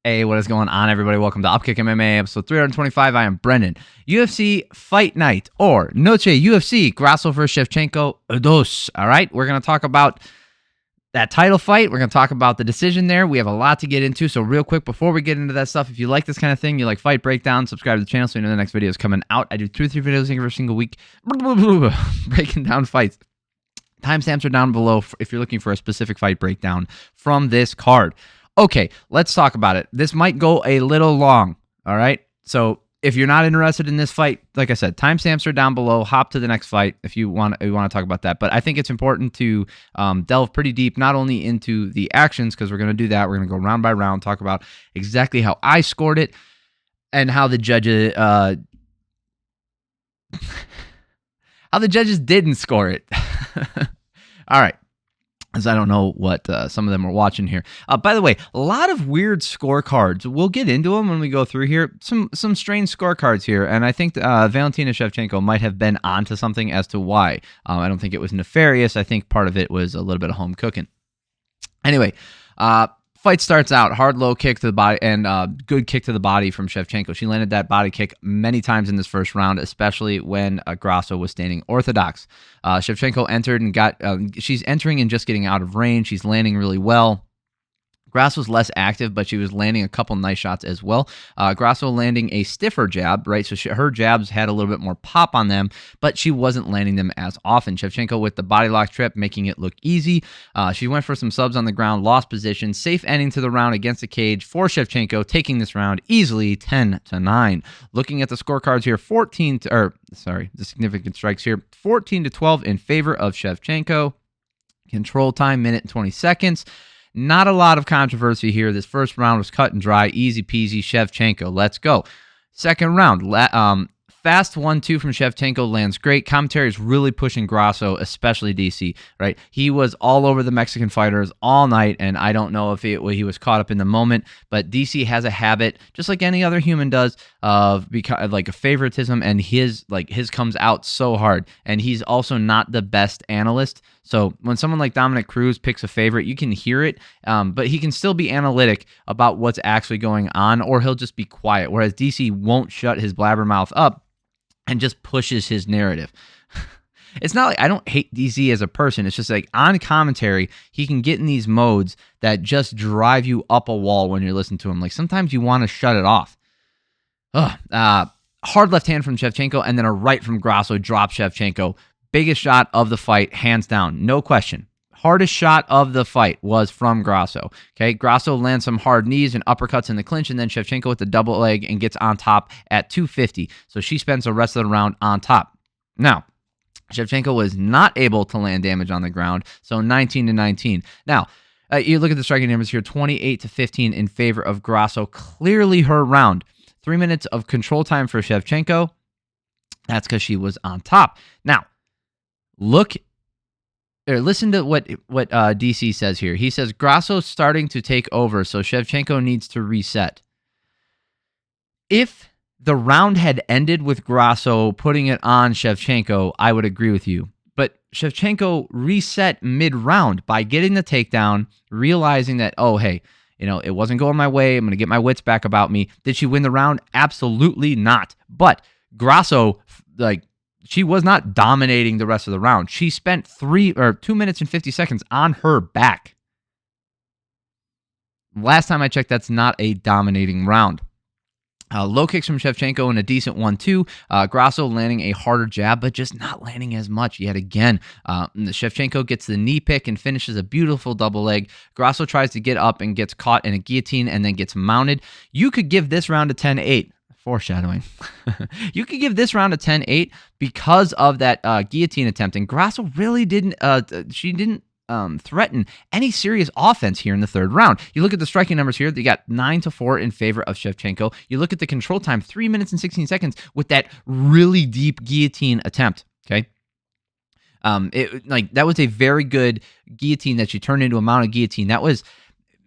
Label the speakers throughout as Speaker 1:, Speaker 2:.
Speaker 1: Hey, what is going on, everybody? Welcome to Upkick MMA, episode 325. I am Brendan. UFC Fight Night, or Noche UFC, Grasso vs. Shevchenko, dos. All right, we're going to talk about that title fight. We're going to talk about the decision there. We have a lot to get into, so real quick, before we get into that stuff, if you like this kind of thing, you like fight breakdown, subscribe to the channel so you know the next video is coming out. I do 2 or 3 videos every single week breaking down fights. Timestamps are down below if you're looking for a specific fight breakdown from this card. Okay, let's talk about it. This might go a little long, all right? So if you're not interested in this fight, like I said, timestamps are down below. Hop to the next fight if you want to talk about that. But I think it's important to delve pretty deep, not only into the actions, because we're going to do that. We're going to go round by round, talk about exactly how I scored it and how the judges didn't score it. All right. As I don't know what some of them are watching here. By the way, a lot of weird scorecards. We'll get into them when we go through here. Some strange scorecards here, and I think Valentina Shevchenko might have been onto something as to why. I don't think it was nefarious. I think part of it was a little bit of home cooking. Anyway, fight starts out, hard low kick to the body and good kick to the body from Shevchenko. She landed that body kick many times in this first round, especially when Grasso was standing orthodox. Shevchenko entered and she's entering and just getting out of range. She's landing really well. Grasso was less active, but she was landing a couple nice shots as well. Grasso landing a stiffer jab, right? So her jabs had a little bit more pop on them, but she wasn't landing them as often. Shevchenko with the body lock trip, making it look easy. She went for some subs on the ground, lost position, safe ending to the round against the cage for Shevchenko, taking this round easily 10-9. Looking at the scorecards here, the significant strikes here, 14-12 in favor of Shevchenko. Control time, minute and 20 seconds. Not a lot of controversy here. This first round was cut and dry, easy peasy. Shevchenko, let's go. Second round, fast 1-2 from Shevchenko lands great. Commentary is really pushing Grasso, especially DC, right? He was all over the Mexican fighters all night, and I don't know if he was caught up in the moment, but DC has a habit, just like any other human does, of like a favoritism, and his comes out so hard, and he's also not the best analyst. So when someone like Dominic Cruz picks a favorite, you can hear it, but he can still be analytic about what's actually going on, or he'll just be quiet, whereas DC won't shut his blabbermouth up and just pushes his narrative. It's not like I don't hate DC as a person. It's just like on commentary, he can get in these modes that just drive you up a wall when you're listening to him. Like sometimes you want to shut it off. Hard left hand from Shevchenko and then a right from Grasso drops Shevchenko. Biggest shot of the fight, hands down, no question. Hardest shot of the fight was from Grasso. Okay, Grasso lands some hard knees and uppercuts in the clinch, and then Shevchenko with the double leg and gets on top at 250. So she spends the rest of the round on top. Now, Shevchenko was not able to land damage on the ground, so 19-19. Now, you look at the striking numbers here, 28-15 in favor of Grasso. Clearly her round. 3 minutes of control time for Shevchenko. That's because she was on top. Now, listen to what DC says here. He says, Grasso's starting to take over, so Shevchenko needs to reset. If the round had ended with Grasso putting it on Shevchenko, I would agree with you. But Shevchenko reset mid-round by getting the takedown, realizing that, oh, hey, it wasn't going my way. I'm going to get my wits back about me. Did she win the round? Absolutely not. But Grasso, she was not dominating the rest of the round. She spent 2 minutes and 50 seconds on her back. Last time I checked, that's not a dominating round. Low kicks from Shevchenko and a decent 1-2. Grasso landing a harder jab, but just not landing as much yet again. Shevchenko gets the knee pick and finishes a beautiful double leg. Grasso tries to get up and gets caught in a guillotine and then gets mounted. You could give this round a 10-8. Foreshadowing. You could give this round a 10-8 because of that guillotine attempt, and Grasso really didn't threaten any serious offense here in the third round. You look at the striking numbers here, they got 9-4 in favor of Shevchenko. You look at the control time, 3 minutes and 16 seconds with that really deep guillotine attempt, okay? That was a very good guillotine that she turned into a mounted guillotine. That was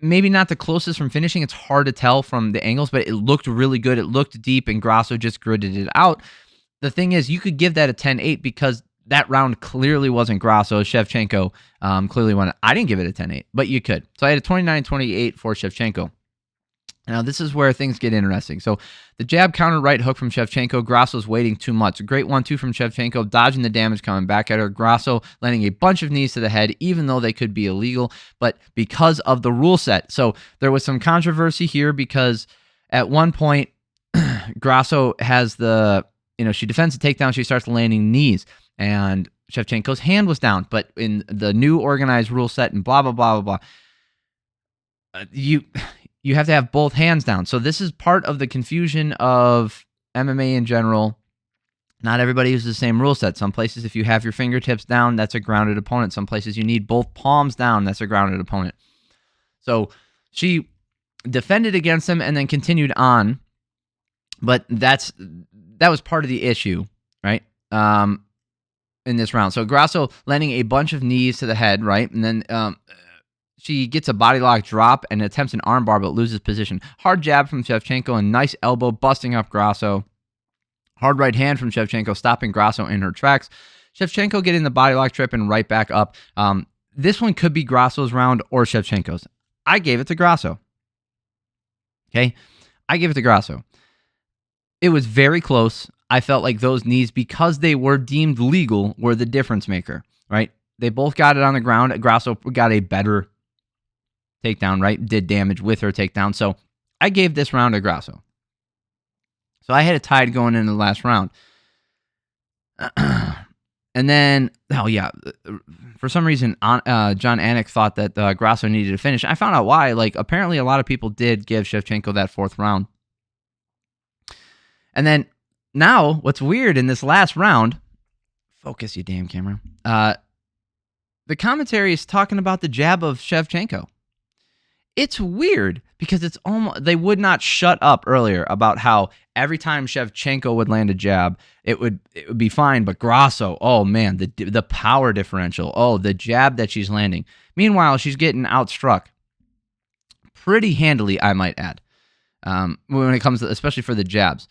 Speaker 1: maybe not the closest from finishing. It's hard to tell from the angles, but it looked really good. It looked deep, and Grasso just gritted it out. The thing is, you could give that a 10-8 because that round clearly wasn't Grasso. Shevchenko clearly won it. I didn't give it a 10-8, but you could. So I had a 29-28 for Shevchenko. Now, this is where things get interesting. So, the jab counter right hook from Shevchenko. Grasso's waiting too much. Great 1-2 from Shevchenko, dodging the damage coming back at her. Grasso landing a bunch of knees to the head, even though they could be illegal, but because of the rule set. So, there was some controversy here because at one point, Grasso has she defends the takedown. She starts landing knees, and Shevchenko's hand was down. But in the new organized rule set and blah, blah, blah, blah, blah, you have to have both hands down. So this is part of the confusion of MMA in general. Not everybody uses the same rule set. Some places, if you have your fingertips down, that's a grounded opponent. Some places you need both palms down. That's a grounded opponent. So she defended against him and then continued on. But that was part of the issue, right? In this round. So Grasso landing a bunch of knees to the head, right? And then she gets a body lock drop and attempts an armbar, but loses position. Hard jab from Shevchenko and nice elbow busting up Grasso. Hard right hand from Shevchenko, stopping Grasso in her tracks. Shevchenko getting the body lock trip and right back up. This one could be Grasso's round or Shevchenko's. I gave it to Grasso. Okay? I gave it to Grasso. It was very close. I felt like those knees, because they were deemed legal, were the difference maker, right? They both got it on the ground. Grasso got a better takedown, right? Did damage with her takedown. So I gave this round to Grasso. So I had it tied going into the last round. And then, for some reason, John Anik thought that Grasso needed to finish. I found out why. Like, apparently a lot of people did give Shevchenko that fourth round. And then, now, what's weird in this last round, focus you damn camera, the commentary is talking about the jab of Shevchenko. It's weird because it's almost, they would not shut up earlier about how every time Shevchenko would land a jab, it would be fine, but Grasso, oh man, the power differential, oh, the jab that she's landing. Meanwhile, she's getting outstruck pretty handily, I might add, when it comes to, especially for the jabs.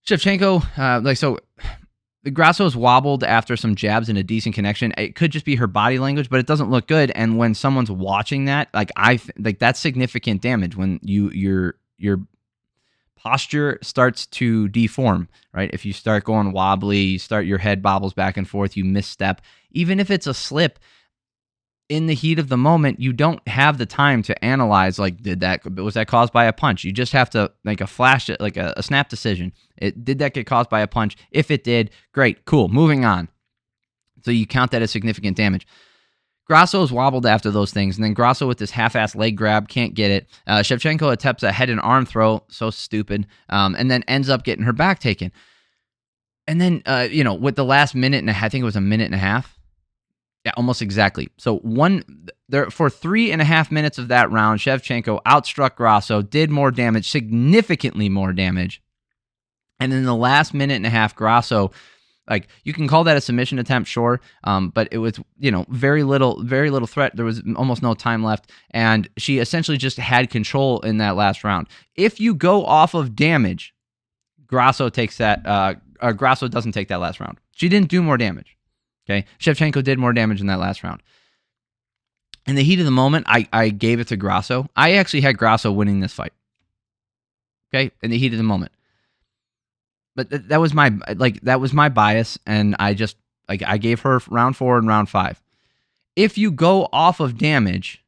Speaker 1: Shevchenko, the Grasso's wobbled after some jabs and a decent connection. It could just be her body language, but it doesn't look good. And when someone's watching that, that's significant damage when your posture starts to deform, right? If you start going wobbly, your head bobbles back and forth, you misstep. Even if it's a slip, in the heat of the moment, you don't have the time to analyze, was that caused by a punch? You just have to make a flash, like a snap decision. Did that get caused by a punch? If it did, great, cool, moving on. So you count that as significant damage. Grasso's wobbled after those things, and then Grasso with this half-ass leg grab, can't get it. Shevchenko attempts a head and arm throw, so stupid, and then ends up getting her back taken. And then, with the last minute and a half, I think it was a minute and a half. Yeah, almost exactly. So for 3.5 minutes of that round, Shevchenko outstruck Grasso, did more damage, significantly more damage. And in the last minute and a half, Grasso, you can call that a submission attempt, sure, but it was, very little threat. There was almost no time left, and she essentially just had control in that last round. If you go off of damage, Grasso takes that. Grasso doesn't take that last round. She didn't do more damage. Okay, Shevchenko did more damage in that last round. In the heat of the moment, I gave it to Grasso. I actually had Grasso winning this fight. Okay, in the heat of the moment. But that was my bias, and I just I gave her round 4 and round 5. If you go off of damage,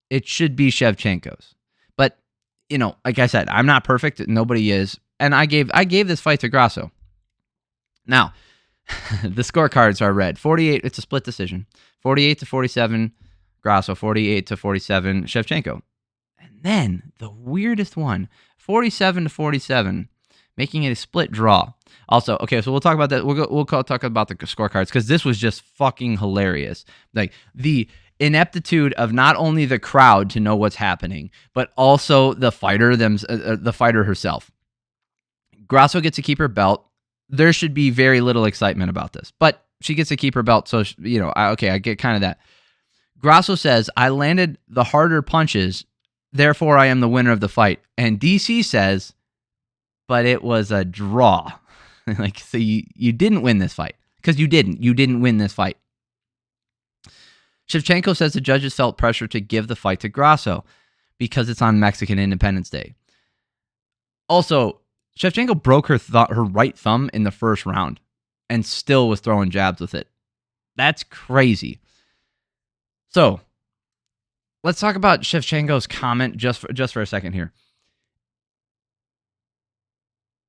Speaker 1: it should be Shevchenko's. But like I said, I'm not perfect. Nobody is, and I gave this fight to Grasso. Now, the scorecards are red. 48, it's a split decision. 48-47, Grasso. 48-47, Shevchenko. And then the weirdest one, 47-47, making it a split draw. Also, okay, so we'll talk about that. We'll talk about the scorecards because this was just fucking hilarious. Like the ineptitude of not only the crowd to know what's happening, but also the fighter herself. Grasso gets to keep her belt. There should be very little excitement about this, but she gets to keep her belt, so, I get kind of that. Grasso says, I landed the harder punches, therefore I am the winner of the fight. And DC says, but it was a draw. So you didn't win this fight, because you didn't win this fight. Shevchenko says the judges felt pressure to give the fight to Grasso. because it's on Mexican Independence Day. Also, Shevchenko broke her right thumb in the first round and still was throwing jabs with it. That's crazy. So, let's talk about Shevchenko's comment just for a second here.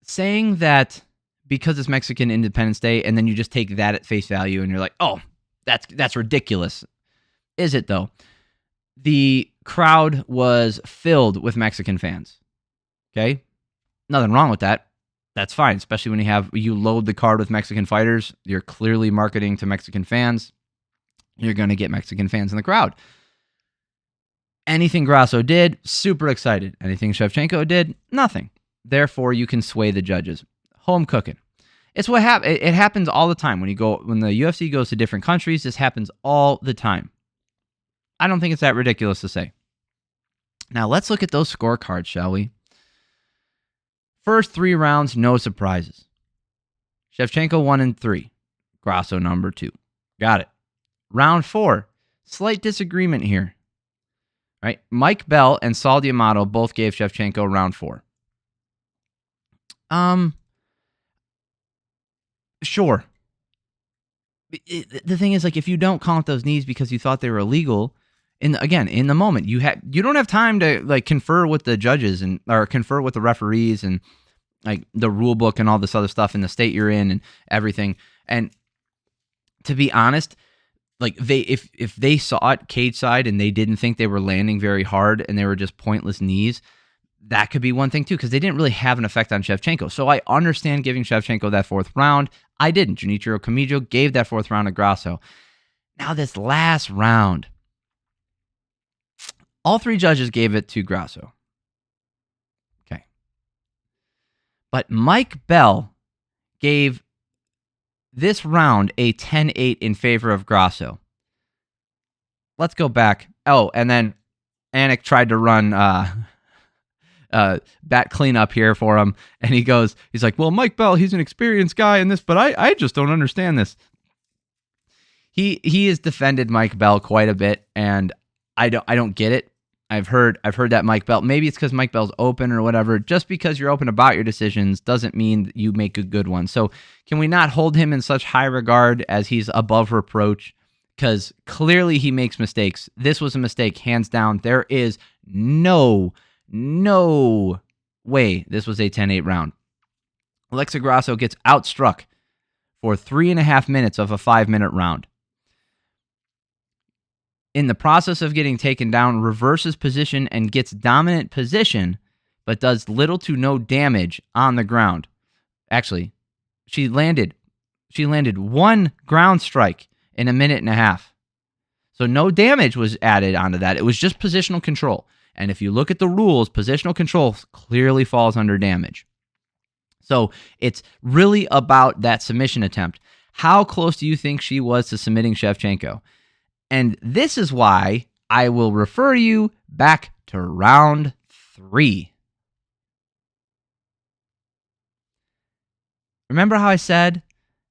Speaker 1: Saying that because it's Mexican Independence Day and then you just take that at face value and you're like, oh, that's ridiculous. Is it though? The crowd was filled with Mexican fans. Okay? Nothing wrong with that. That's fine, especially when you load the card with Mexican fighters. You're clearly marketing to Mexican fans. You're going to get Mexican fans in the crowd. Anything Grasso did, super excited. Anything Shevchenko did, nothing. Therefore, you can sway the judges. Home cooking. It's what happens. It happens all the time when the UFC goes to different countries. This happens all the time. I don't think it's that ridiculous to say. Now let's look at those scorecards, shall we? First 3 rounds, no surprises. Shevchenko 1 and 3. Grasso number 2. Got it. Round 4, slight disagreement here. Right? Mike Bell and Saul D'Amato both gave Shevchenko round 4. Sure. The thing is, like, if you don't count those knees because you thought they were illegal, in the moment, you don't have time to like confer with the judges or confer with the referees and like the rule book and all this other stuff in the state you're in and everything. And to be honest, like if they saw it cage side and they didn't think they were landing very hard and they were just pointless knees, that could be one thing too, because they didn't really have an effect on Shevchenko. So I understand giving Shevchenko that 4th round. I didn't. Junichiro Kamijo gave that 4th round to Grasso. Now this last round, all 3 judges gave it to Grasso. Okay. But Mike Bell gave this round a 10-8 in favor of Grasso. Let's go back. Oh, and then Anik tried to run bat cleanup here for him, and he's like, well, Mike Bell, he's an experienced guy in this, but I just don't understand this. He has defended Mike Bell quite a bit, and I don't get it. I've heard that Mike Bell, maybe it's because Mike Bell's open or whatever. Just because you're open about your decisions doesn't mean that you make a good one. So can we not hold him in such high regard as he's above reproach? Because clearly he makes mistakes. This was a mistake, hands down. There is no way this was a 10-8 round. Alexa Grasso gets outstruck for 3.5 minutes of a 5-minute round. In the process of getting taken down, reverses position and gets dominant position, but does little to no damage on the ground. Actually, she landed 1 ground strike in 1.5 minutes. So no damage was added onto that. It was just positional control. And if you look at the rules, positional control clearly falls under damage. So it's really about that submission attempt. How close do you think she was to submitting Shevchenko? And this is why I will refer you back to round 3. Remember how I said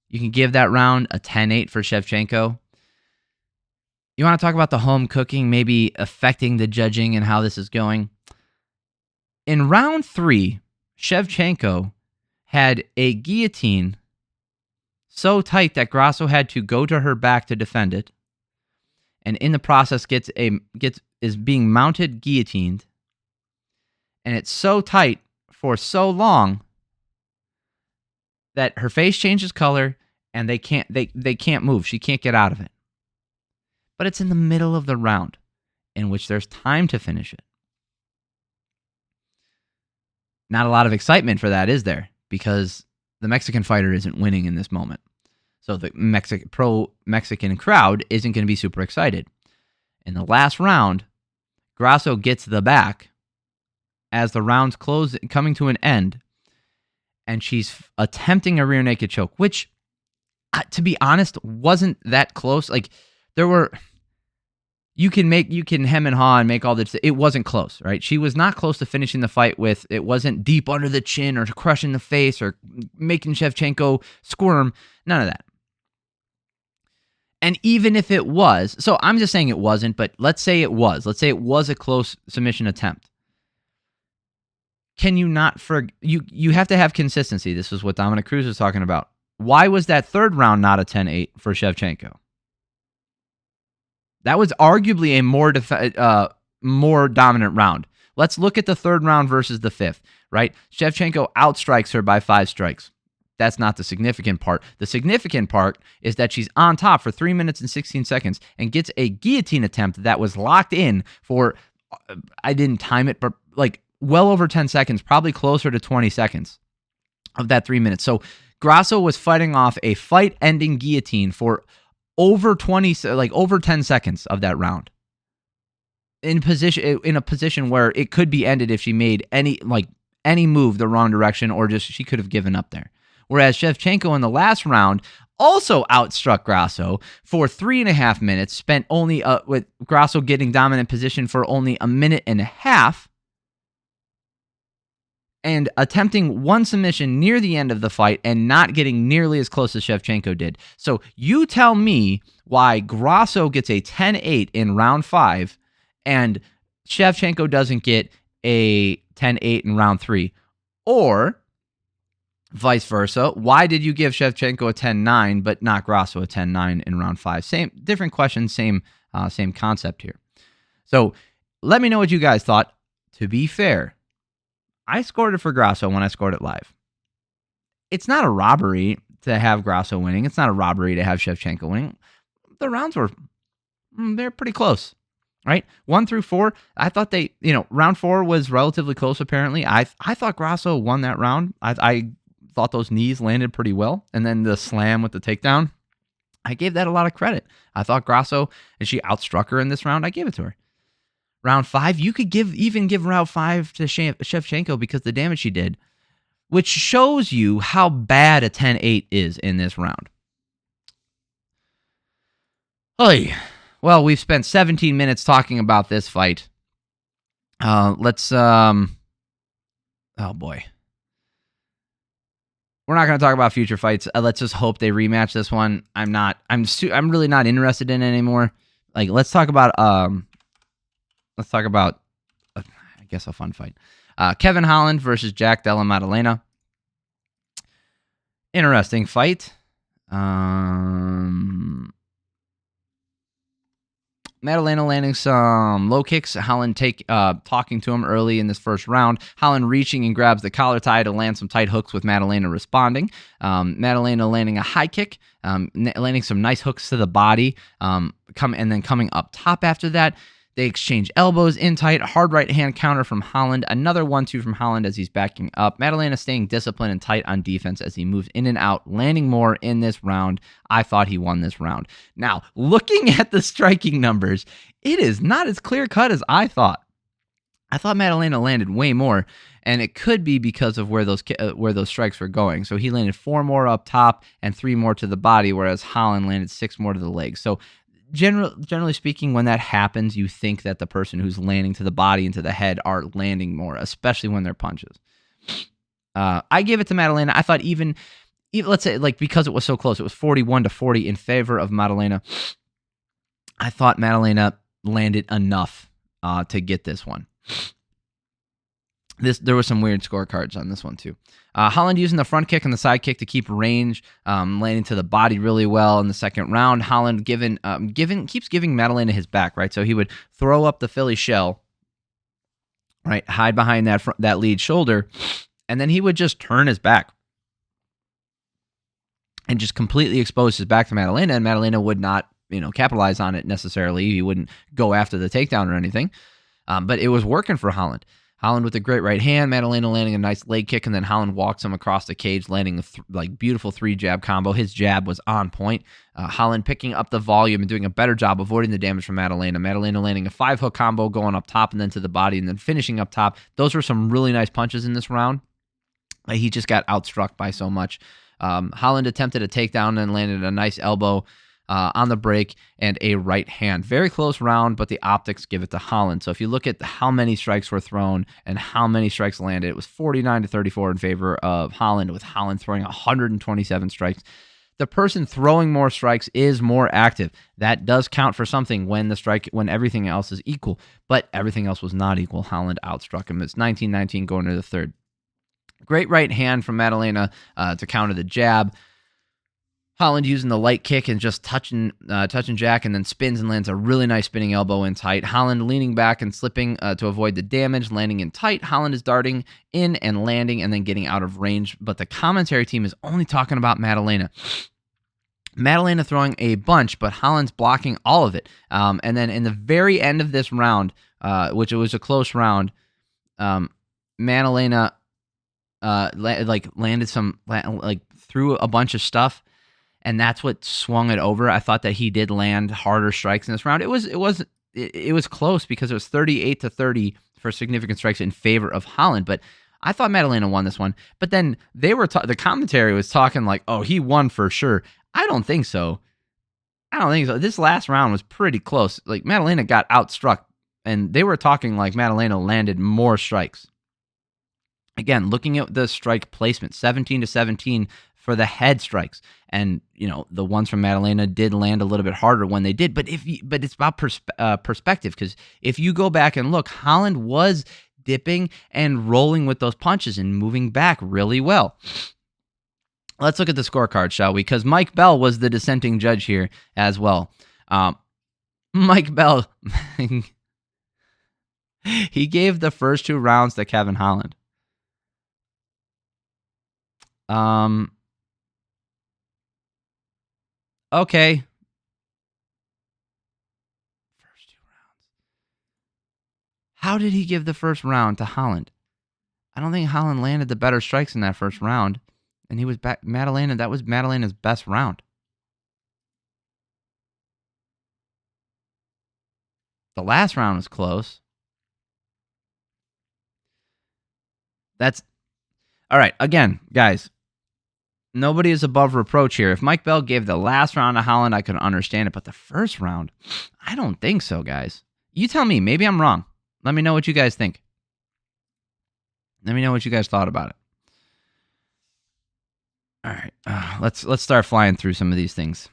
Speaker 1: you can give that round a 10-8 for Shevchenko? You want to talk about the home cooking maybe affecting the judging and how this is going? In round 3, Shevchenko had a guillotine so tight that Grasso had to go to her back to defend it. And in the process is being mounted guillotined. And it's so tight for so long that her face changes color and they can't move. She can't get out of it. But it's in the middle of the round in which there's time to finish it. Not a lot of excitement for that, is there? Because the Mexican fighter isn't winning in this moment. So the pro-Mexican crowd isn't going to be super excited. In the last round, Grasso gets the back as the round's coming to an end, and she's attempting a rear naked choke, which, to be honest, wasn't that close. Like, you can hem and haw and make all this. It wasn't close, right? She was not close to finishing the fight with. It wasn't deep under the chin or crushing the face or making Shevchenko squirm. None of that. And even if it was, so I'm just saying it wasn't, but let's say it was. Let's say it was a close submission attempt. Can you not you have to have consistency. This is what Dominic Cruz was talking about. Why was that third round not a 10-8 for Shevchenko? That was arguably a more dominant round. Let's look at the third round versus the fifth, right? Shevchenko outstrikes her by 5 strikes. That's not the significant part. The significant part is that she's on top for 3 minutes and 16 seconds and gets a guillotine attempt that was locked in for, I didn't time it, but like well over 10 seconds, probably closer to 20 seconds of that 3 minutes. So Grasso was fighting off a fight-ending guillotine for over 10 seconds of that round. In a position where it could be ended if she made any move the wrong direction, or just she could have given up there. Whereas Shevchenko in the last round also outstruck Grasso for 3.5 minutes, spent only with Grasso getting dominant position for only 1.5 minutes, and attempting one submission near the end of the fight and not getting nearly as close as Shevchenko did. So you tell me why Grasso gets a 10-8 in round 5 and Shevchenko doesn't get a 10-8 in round 3. Or vice versa. Why did you give Shevchenko a 10-9 but not Grasso a 10-9 in round 5? Same, different question, same concept here. So let me know what you guys thought. To be fair, I scored it for Grasso when I scored it live. It's not a robbery to have Grasso winning. It's not a robbery to have Shevchenko winning. The rounds they're pretty close, right? 1 through 4, I thought round 4 was relatively close apparently. I thought Grasso won that round. I thought those knees landed pretty well. And then the slam with the takedown, I gave that a lot of credit. I thought Grasso, and she outstruck her in this round, I gave it to her. Round 5, you could even give round 5 to Shevchenko because the damage she did, which shows you how bad a 10-8 is in this round. Oy. Well, we've spent 17 minutes talking about this fight. Let's oh boy. We're not going to talk about future fights. Let's just hope they rematch this one. I'm really not interested in it anymore. Like, let's talk about I guess a fun fight. Kevin Holland versus Della Maddalena. Interesting fight. Maddalena landing some low kicks. Holland talking to him early in this first round. Holland reaching and grabs the collar tie to land some tight hooks with Maddalena responding. Maddalena landing a high kick, landing some nice hooks to the body, coming up top after that. They exchange elbows in tight, hard right hand counter from Holland, another 1-2 from Holland as he's backing up. Maddalena staying disciplined and tight on defense as he moves in and out, landing more in this round. I thought he won this round. Now, looking at the striking numbers, it is not as clear cut as I thought. I thought Maddalena landed way more, and it could be because of where those strikes were going. So he landed 4 more up top and 3 more to the body, whereas Holland landed 6 more to the legs. So generally speaking, when that happens, you think that the person who's landing to the body and to the head are landing more, especially when they're punches. I gave it to Maddalena. I thought even let's say, like, because it was so close, it was 41-40 in favor of Maddalena. I thought Maddalena landed enough to get this one. There were some weird scorecards on this one too. Holland using the front kick and the side kick to keep range, landing to the body really well in the second round. Holland keeps giving Maddalena his back, right? So he would throw up the Philly shell, right, hide behind that lead shoulder, and then he would just turn his back and just completely expose his back to Maddalena, and Maddalena would not, capitalize on it necessarily. He wouldn't go after the takedown or anything, but it was working for Holland. Holland with a great right hand, Maddalena landing a nice leg kick, and then Holland walks him across the cage, landing a beautiful 3-jab combo. His jab was on point. Holland picking up the volume and doing a better job avoiding the damage from Maddalena. Maddalena landing a 5-hook combo, going up top and then to the body, and then finishing up top. Those were some really nice punches in this round. He just got outstruck by so much. Holland attempted a takedown and landed a nice elbow on the break and a right hand. Very close round, but the optics give it to Holland. So if you look at how many strikes were thrown and how many strikes landed, it was 49-34 in favor of Holland, with Holland throwing 127 strikes the person throwing more strikes is more active. That does count for something when everything else is equal, but everything else was not equal. Holland outstruck him. It's 19-19 going to the third. Great right hand from Maddalena to counter the jab. Holland using the light kick and just touching Jack, and then spins and lands a really nice spinning elbow in tight. Holland leaning back and slipping to avoid the damage, landing in tight. Holland is darting in and landing and then getting out of range, but the commentary team is only talking about Maddalena. Maddalena throwing a bunch, but Holland's blocking all of it. And then in the very end of this round, which it was a close round, Maddalena landed some, threw a bunch of stuff, and that's what swung it over. I thought that he did land harder strikes in this round. It was close because it was 38-30 for significant strikes in favor of Holland, but I thought Maddalena won this one. But then the commentary was talking like, oh, he won for sure. I don't think so. This last round was pretty close. Like, Maddalena got outstruck, and they were talking like Maddalena landed more strikes. Again, looking at the strike placement, 17-17 for the head strikes. And, the ones from Maddalena did land a little bit harder when they did. But it's about perspective, because if you go back and look, Holland was dipping and rolling with those punches and moving back really well. Let's look at the scorecard, shall we? Because Mike Bell was the dissenting judge here as well. Mike Bell, he gave the first 2 rounds to Kevin Holland. Okay. First 2 rounds. How did he give the first round to Holland? I don't think Holland landed the better strikes in that first round. And he was back. That was Maddalena's best round. The last round was close. That's all right. Again, guys, nobody is above reproach here. If Mike Bell gave the last round to Holland, I could understand it. But the first round, I don't think so, guys. You tell me. Maybe I'm wrong. Let me know what you guys think. Let me know what you guys thought about it. All right, let's start flying through some of these things.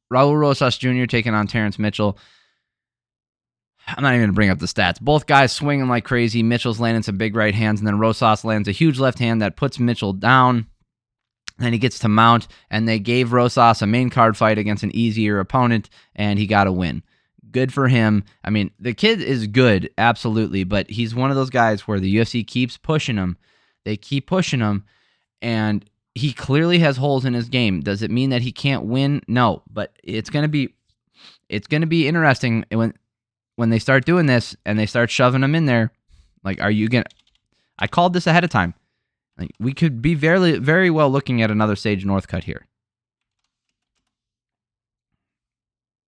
Speaker 1: Raul Rosas Jr. taking on Terrance Mitchell. I'm not even going to bring up the stats. Both guys swinging like crazy. Mitchell's landing some big right hands, and then Rosas lands a huge left hand that puts Mitchell down. Then he gets to mount, and they gave Rosas a main card fight against an easier opponent, and he got a win. Good for him. I mean, the kid is good, absolutely, but he's one of those guys where the UFC keeps pushing him. They keep pushing him, and he clearly has holes in his game. Does it mean that he can't win? No, but it's gonna be interesting when they start doing this and they start shoving him in there. Like, are you gonna? I called this ahead of time. Like, we could be very, very well looking at another Sage Northcutt here.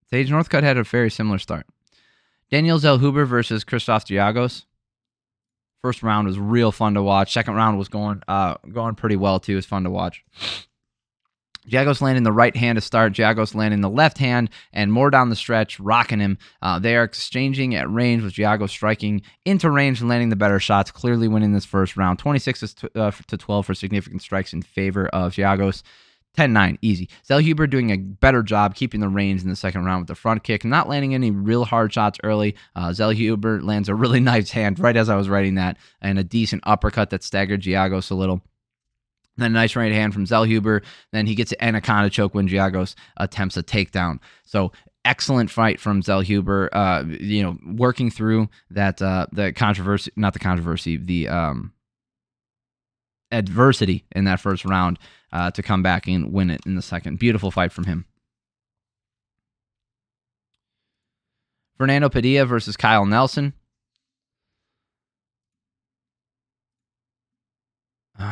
Speaker 1: Sage Northcutt had a very similar start. Daniel Zellhuber versus Christos Giagos. First round was real fun to watch. Second round was going pretty well too. It was fun to watch. Giagos landing the right hand to start. Giagos landing the left hand, and more down the stretch, rocking him. They are exchanging at range, with Giagos striking into range and landing the better shots, clearly winning this first round. 26-12 for significant strikes in favor of Giagos. 10-9, easy. Zellhuber doing a better job keeping the range in the second round with the front kick, not landing any real hard shots early. Zellhuber lands a really nice hand right as I was writing that, and a decent uppercut that staggered Giagos a little. Then a nice right hand from Zellhuber. Then he gets an anaconda choke when Giagos attempts a takedown. So excellent fight from Zellhuber. Working through that the adversity in that first round to come back and win it in the second. Beautiful fight from him. Fernando Padilla versus Kyle Nelson.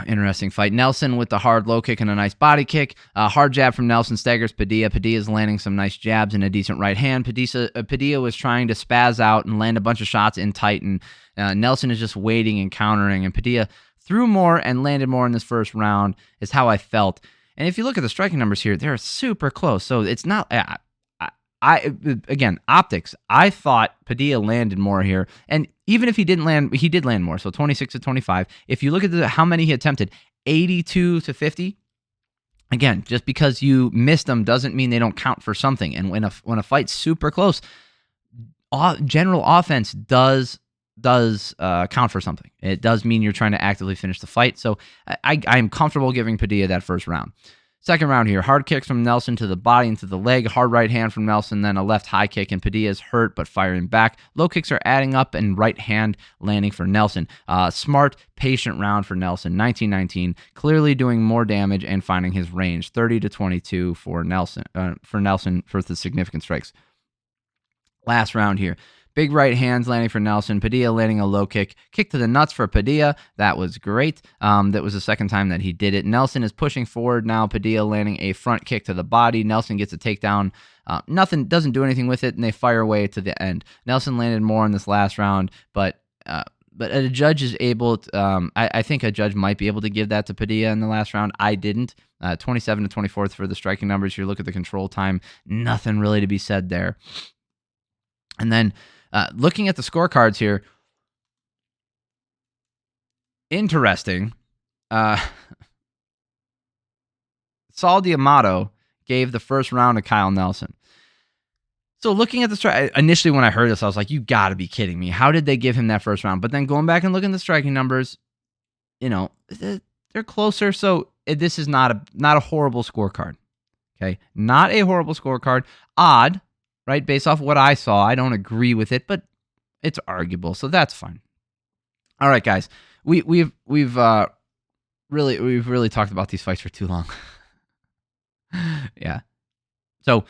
Speaker 1: Interesting fight. Nelson with the hard low kick and a nice body kick. Hard jab from Nelson staggers Padilla. Padilla's landing some nice jabs and a decent right hand. Padilla was trying to spaz out and land a bunch of shots in tight, and Nelson is just waiting and countering, and Padilla threw more and landed more in this first round, is how I felt. And if you look at the striking numbers here, they're super close. So it's not... Again, optics. I thought Padilla landed more here, and even if he didn't land, he did land more. So 26-25. If you look at how many he attempted, 82-50. Again, just because you missed them doesn't mean they don't count for something. And when a fight's super close, general offense does count for something. It does mean you're trying to actively finish the fight. So I'm comfortable giving Padilla that first round. Second round here, hard kicks from Nelson to the body and to the leg, hard right hand from Nelson, then a left high kick, and Padilla's hurt but firing back. Low kicks are adding up and right hand landing for Nelson. Smart, patient round for Nelson, 19-19, clearly doing more damage and finding his range, 30-22 for Nelson for the significant strikes. Last round here. Big right hands landing for Nelson. Padilla landing a low kick. Kick to the nuts for Padilla. That was great. That was the second time that he did it. Nelson is pushing forward now. Padilla landing a front kick to the body. Nelson gets a takedown. Nothing, doesn't do anything with it, and they fire away to the end. Nelson landed more in this last round, but a judge is able to, I think a judge might be able to give that to Padilla in the last round. I didn't. 27-24 for the striking numbers. You look at the control time, nothing really to be said there. And then looking at the scorecards here, interesting. Saul D'Amato gave the first round to Kyle Nelson. So looking at the strike, initially when I heard this, I was like, you got to be kidding me. How did they give him that first round? But then going back and looking at the striking numbers, they're closer. So this is not a horrible scorecard. Okay, not a horrible scorecard. Odd. Right, based off what I saw, I don't agree with it, but it's arguable, so that's fine. All right, guys, we've really talked about these fights for too long. Yeah. So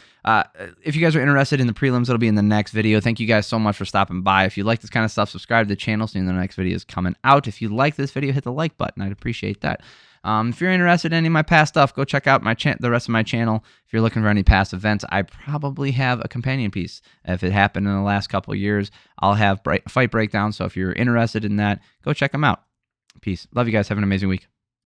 Speaker 1: if you guys are interested in the prelims, it'll be in the next video. Thank you guys so much for stopping by. If you like this kind of stuff, subscribe to the channel so the next video is coming out. If you like this video, hit the like button. I'd appreciate that. If you're interested in any of my past stuff, go check out the rest of my channel. If you're looking for any past events, I probably have a companion piece. If it happened in the last couple of years, I'll have fight breakdowns. So if you're interested in that, go check them out. Peace. Love you guys. Have an amazing week.